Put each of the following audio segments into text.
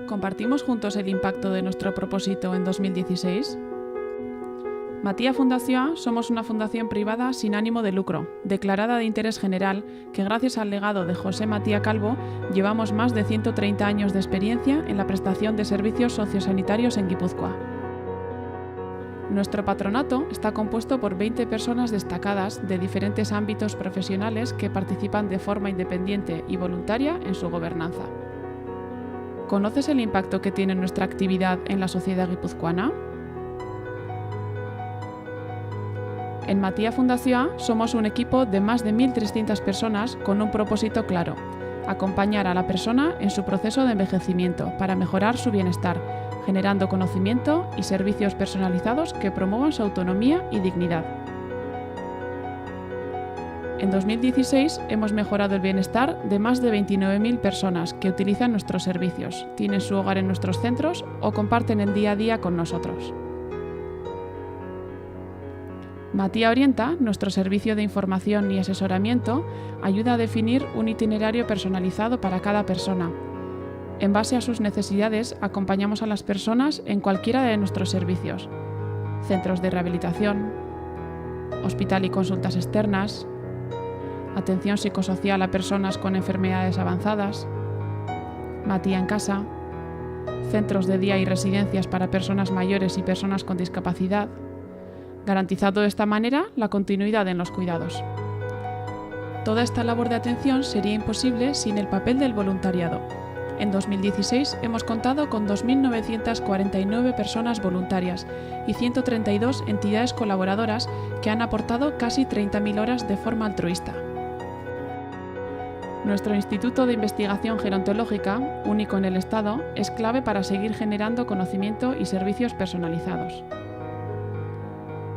¿Compartimos juntos el impacto de nuestro propósito en 2016? Matia Fundación somos una fundación privada sin ánimo de lucro, declarada de interés general, que gracias al legado de José Matia Calvo llevamos más de 130 años de experiencia en la prestación de servicios sociosanitarios en Guipúzcoa. Nuestro patronato está compuesto por 20 personas destacadas de diferentes ámbitos profesionales que participan de forma independiente y voluntaria en su gobernanza. ¿Conoces el impacto que tiene nuestra actividad en la sociedad guipuzcoana? En Matia Fundación somos un equipo de más de 1.300 personas con un propósito claro: acompañar a la persona en su proceso de envejecimiento para mejorar su bienestar, generando conocimiento y servicios personalizados que promuevan su autonomía y dignidad. En 2016 hemos mejorado el bienestar de más de 29.000 personas que utilizan nuestros servicios, tienen su hogar en nuestros centros o comparten el día a día con nosotros. Matia Orienta, nuestro servicio de información y asesoramiento, ayuda a definir un itinerario personalizado para cada persona. En base a sus necesidades, acompañamos a las personas en cualquiera de nuestros servicios: centros de rehabilitación, hospital y consultas externas, atención psicosocial a personas con enfermedades avanzadas, Matia en casa, centros de día y residencias para personas mayores y personas con discapacidad, garantizando de esta manera la continuidad en los cuidados. Toda esta labor de atención sería imposible sin el papel del voluntariado. En 2016 hemos contado con 2.949 personas voluntarias y 132 entidades colaboradoras que han aportado casi 30.000 horas de forma altruista. Nuestro Instituto de Investigación Gerontológica, único en el Estado, es clave para seguir generando conocimiento y servicios personalizados.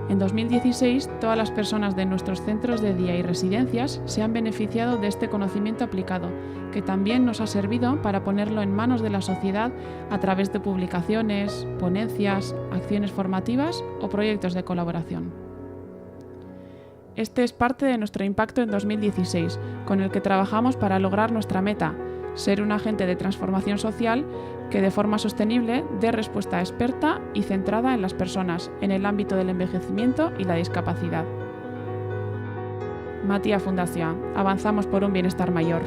En 2016, todas las personas de nuestros centros de día y residencias se han beneficiado de este conocimiento aplicado, que también nos ha servido para ponerlo en manos de la sociedad a través de publicaciones, ponencias, acciones formativas o proyectos de colaboración. Este es parte de nuestro impacto en 2016, con el que trabajamos para lograr nuestra meta: ser un agente de transformación social que de forma sostenible dé respuesta experta y centrada en las personas, en el ámbito del envejecimiento y la discapacidad. Matia Fundación, avanzamos por un bienestar mayor.